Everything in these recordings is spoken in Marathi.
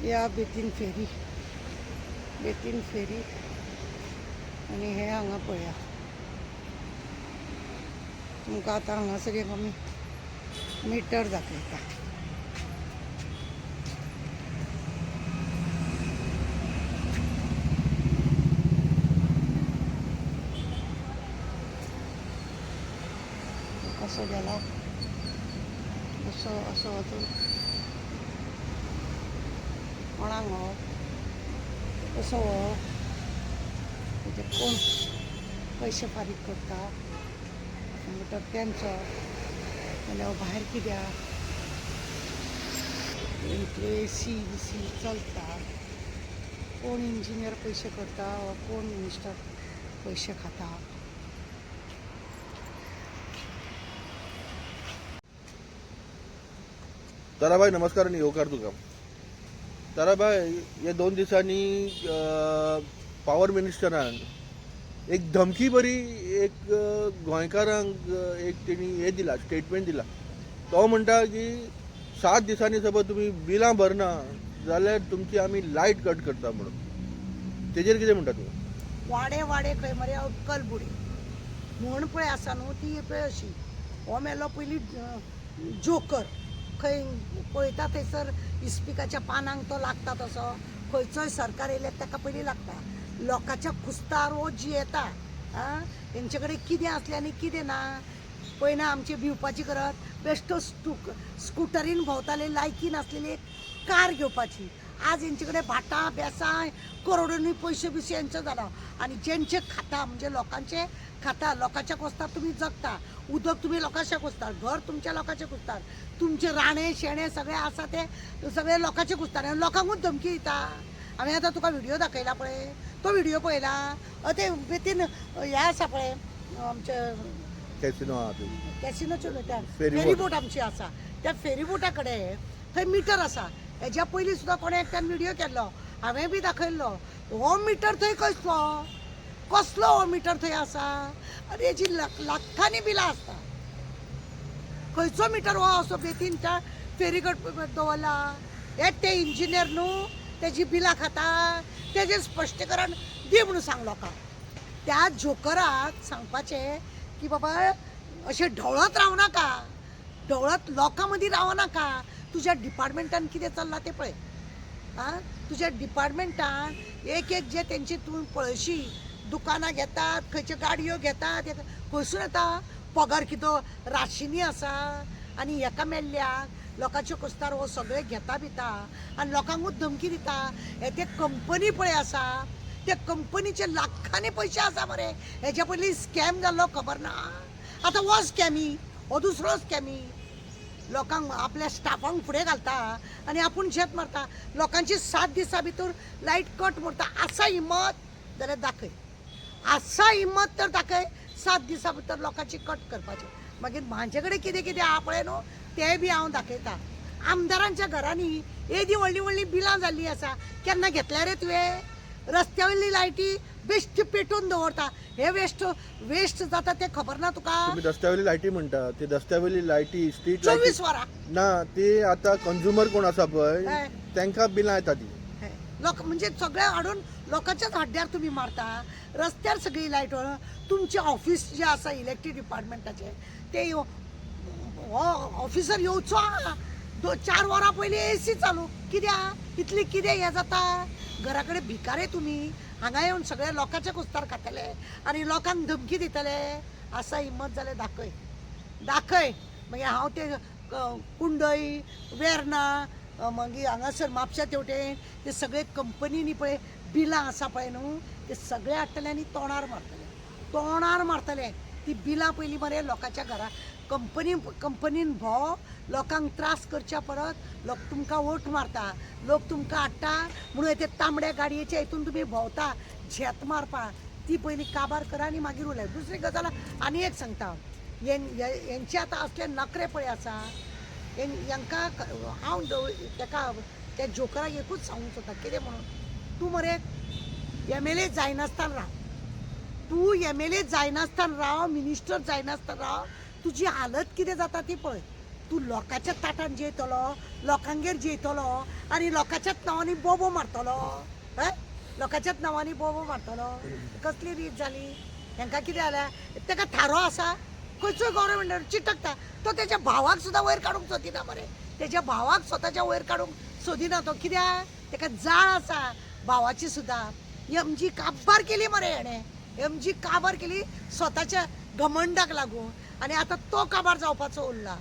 या बेतीन फेरी आणि हे हांगा पळया तुमकां आतां हांगासर एक आमी मिटर दाखयता. कसो गेला असो वचून कोणाक हो कसो हो तेजे कोण पयशे फारीक करता मिटर तेंचो जाल्यार भायर कित्याक इतले एसी चलता कोण इंजिनियर पयशे करता वा कोण मिनिस्टर पयशे खाता. ताराबाई नमस्कार आणि येवकार तुका. ताराबाई हे 2 दिसांनी पॉवर मिनिस्टरान एक धमकी बरी एक गोंयकारांक एक तेणी हे दिला स्टेटमेंट दिला. तो म्हणटा की 7 दिसांनी समज तुम्ही बिलां भरना जाल्यार तुमची आमी लायट कट करता म्हणून. तेजेर कितें म्हणटा तूं? वाडे खंय मरे अक्कल बुडी म्हण पळय आसा न्हू ती पळय अशी. हो मेलो पयलीं जोकर खंय पळयता थंयसर इस्पिकाच्या पानांक तो लागता तसो खंयचोय सरकार येयल्यार ताका पयलीं लागता. लोकांच्या कुस्तार वो जी येता आं तेंचे कडेन कितें आसलें आनी कितें ना. पळयना आमची भिवपाची करत बेश्टो स्कुटरीन भोंवताले लायकी नासलेली एक कार घेवपाची. आज हेंचे कडेन भाटां बेसाय करोडांनी पयशे बिशे हेंचो जाला आनी जेंचे खाता म्हणजे लोकांचे खाता लोकांच्या कोस्तार तुमी जगता. उदक तुमी लोकांच्या कोस्तार घर तुमच्या लोकांचे कोस्तार तुमचे राणे शेणे सगळे आसा ते सगळे लोकांचे कोस्तार आनी लोकांकूच धमकी दिता. हांवें आतां तुका व्हिडियो दाखयला पळय तो व्हिडियो पळयला ते बेतीन हे आसा पळय आमचे कॅसिनोच्यो फेरीबोट आमची आसा त्या फेरीबोटा कडेन थंय मिटर आसा. हेज्या पयलीं सुद्दां कोणें एकट्यान व्हिडियो केल्लो हांवें बी दाखयल्लो. हो मिटर थंय कसलो हो मिटर थंय आसा आनी हेजी लाखांनी बिलां आसता. खंयचो मिटर हो असो बेतीन त्या फेरीकट दवरला. हे ते इंजिनियर न्हू तेजी बिलां खाता तेजें स्पश्टीकरण दी म्हणून सांग लोकांक. त्या जोकराक सांगपाचें की बाबा अशें ढवळत रावं नाका ढवळत लोकां मदीं रावं नाका. तुज्या डिपार्टमेंटान कितें चल्लां तें पळय आं तुज्या डिपार्टमेंटान एक जे तेंची तूं पळयशी दुकानां घेतात खंयच्यो गाडयो घेतात खंयसून येता पगार कितो राशिनी आसा आनी हेका मेल्ल्याक लोकांच्यो कुस्तार हो सगळे घेता बिता आनी लोकांकूच धमकी दिता. हे ते कंपनी पळय आसा त्या कंपनीचे लाखांनी पयशे आसा मरे. हेच्या पयलीं स्कॅम जाल्लो खबर ना. आतां हो स्कॅमी हो दुसरो स्कॅमी लोकांक आपल्या स्टाफांक फुडें घालता आनी आपूण शेत मारता. लोकांची 7 दिसां भितर लायट कट म्हणटा. आसा हिम्मत जाल्यार दाखय. आसा हिम्मत तर दाखय 7 दिसां भितर लोकांची कट करपाची. मागीर म्हाजे कडेन कितें कितें आहा पळय न्हू तें बी हांव दाखयता. आमदारांच्या घरांनी एदी व्हडलीं व्हडलीं बिलां जाल्लीं आसा. केन्ना घेतल्या रे तुवें? रस्त्या वयली लायटी बेश्ट पेटोवन दवरता. हे वेस्ट जाता ते खबर ना तुका? तुम्ही रस्त्यावयली लायटी म्हणटा ते रस्त्यावयली लायटी स्ट्रीट 24 वरां ना ते आता कंझ्युमर कोण आसा पळय तांकां बिलां येता ती. लोक म्हणजे सगळे हाडून लोकांच्याच हाड्ड्यार तुम्ही मारता. रस्त्यार सगळी लायट तुमचे ऑफिस जे आसा इलेक्ट्रीक डिपार्टमेंटाचे ते ऑफिसर येवचो आहा 4 वरां पयलीं एसी चालू कित्याक इतली कितें हें जाता. घरा कडेन भिकारे तुमी हांगा येवन सगळे लोकांचे कुस्तार खातले आनी लोकांक धमकी दितले. आसा हिम्मत जाल्यार दाखय. मागीर हांव ते कुंडय वेर्ना मागीर हांगासर म्हापशा तेवटेन ते सगळे कंपनीनी पळय बिलां आसा पळय न्हू ते सगळे हाडटले आनी तोंडार मारतले. ती बिलां पयलीं मरे लोकांच्या घरा कंपनीन भोव लोकांक त्रास करच्या परत लोक तुमकां वोट मारता लोक तुमकां हाडटा म्हणून ते तांबड्या गाडयेच्या हितून तुमी भोंवता झेत मारपाक. ती पयलीं काबार करा आनी मागीर उलय. दुसरी गजाल आनी एक सांगता हेंचे आतां असले नखरे पळय आसा हांकां हांव ताका त्या जोकराक एकूच सांगूंक सोदता कितें म्हणून तूं मरे MLA जायनासतना राव. तूं MLA जायनासतना राव मिनिस्टर जायनासतना राव. तुजी हालत कितें जाता ती पळय. तूं लोकांच्या ताटान जेयतलो लोकांगेर जेयतलो आनी लोकांच्याच नांवांनी बोबो मारतलो लोकांच्याच नांवांनी बोबो मारतलो कसली रीत जाली हांकां कितें जाल्यार ताका थारो आसा खंयचोय गव्हर्मेंट चिटकता तो तेज्या भावाक सुद्दां वयर काडूंक सोदिना मरे तेज्या भावाक स्वताच्या वयर काडूंक सोदिना तो कित्याक ताका जाळ आसा भावाची सुद्दां एमजी काबार केली मरे हेणें एमजी काबार केली स्वताच्या घमंडाक लागून आनी आतां तो काबार जावपाचो उरला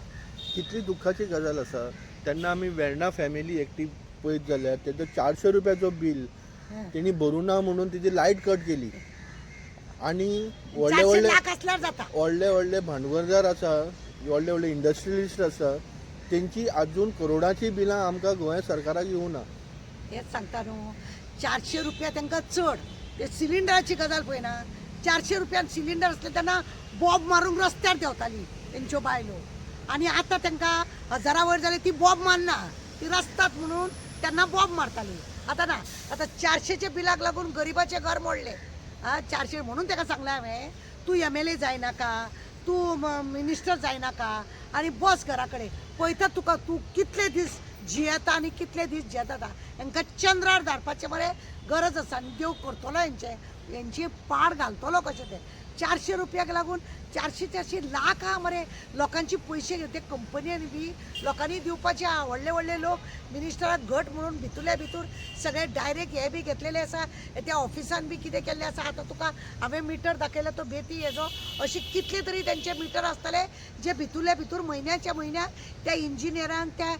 कितली दुख्खाची गजाल आसा तेन्ना आमी वेर्णा फॅमिली एकटी पळयत जाल्यार तेजो 400 रुपयाचो बिल तेणी भरूं ना म्हणून तिची लायट कट केली आनी व्हडले 400 व्हडले लाख आसल्यार जाता व्हडले व्हडले भांडवलदार आसा व्हडले व्हडले इंडस्ट्रियलिस्ट आसा तेंची आजून करोडाची बिलां आमकां गोंय सरकाराक येवना हेच सांगता न्हू 400 रुपया तांकां चड ते सिलिंडराची गजाल पळयना 400 रुपयान सिलिंडर आसले तेन्ना बॉब मारूंक रस्त्यार देंवताली तेंच्यो बायलो आनी आतां तांकां 1000 वयर जाले ती बॉब मारना ती रस्तात म्हणून तेन्ना बॉब मारताली आतां ना आतां 400च्या बिलाक लागून गरिबाचें घर मोडलें 400 म्हणून ताका सांगलें हांवें तूं MLA जायनाका तूं मिनिस्टर जायनाका आनी बस घरा कडेन पळयता तुका तूं कितले दीस जियेता आनी कितले दीस जेता हांकां चंद्रार धाडपाचें मरे गरज आसा आनी देव करतलो हेंची पाड घालतलो कशें तें 400 रुपयाक लागून 400 लाख आहा मरे लोकांची पयशे ते कंपनीन बी लोकांनी दिवपाचे आहा व्हडले व्हडले लोक मिनिस्टराक घट म्हणून भितूरल्या भितूर सगळे डायरेक्ट हे बी घेतलेले आसा त्या ऑफिसान बी कितें केल्लें आसा आतां तुका हांवें मिटर दाखयलो तो बेती हेजो अशे कितले तरी तेंचे मिटर आसतले जे भितूरल्या भितूर म्हयन्याच्या म्हयन्याक त्या इंजिनियरांक त्या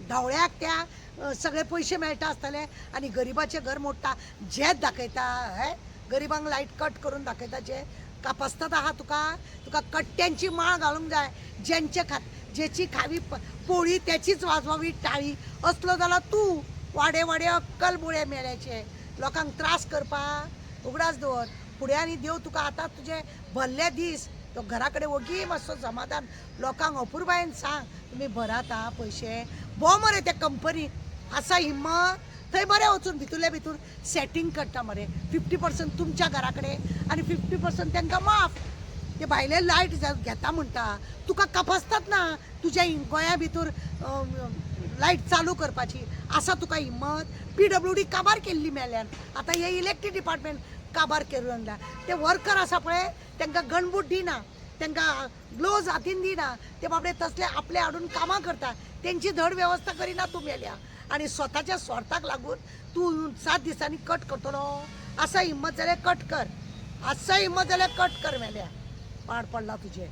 ढवळ्याक त्या सगळे पयशे मेळटा आसतले आनी गरिबाचें घर मोडटा जेच दाखयता गरिबांक लायट कट करून दाखयता जे कापासतात आहा तुका कट्ट्यांची माळ घालूंक जाय जेची खावी पोळी त्याचीच वाजवावी टाळी असलो जाल्यार तूं वाडे वाडे अक्कल बुळे मेळ्याचे लोकांक त्रास करपाक उगडास दवर फुडें आनी देव तुका आतां तुजे भरले दीस तो घरा कडेन ओगी मातसो समाधान लोकांक अपुरबायेन सांग तुमी भरात आहा पयशे भो मरे ते कंपनी आसा हिम्मत थंय बरें वचून भितूरले भितूर सेटींग करता मरे 50% तुमच्या घरा कडेन आनी 50% तांकां माफ ते भायले लायट घेता म्हणटा तुका कापासतात ना तुज्या गोंया भितूर लायट चालू करपाची आसा तुका हिम्मत PWD काबार केल्ली मेल्यान आतां हे इलेक्ट्रीक डिपार्टमेंट काबार करून ते वर्कर आसा पळय तांकां गणबूट दिना तांकां ग्लोव्ज हातीन दिना ते बाबडे तसले आपले हाडून कामां करता तेंची धड वेवस्था करिना तूं मेल्या आनी स्वताच्या स्वार्थाक लागून तूं 7 दिसांनी कट करतलो आसा हिम्मत जाल्यार कट कर आसा हिम्मत जाल्यार कट कर मेल्या पाड पडला तुजे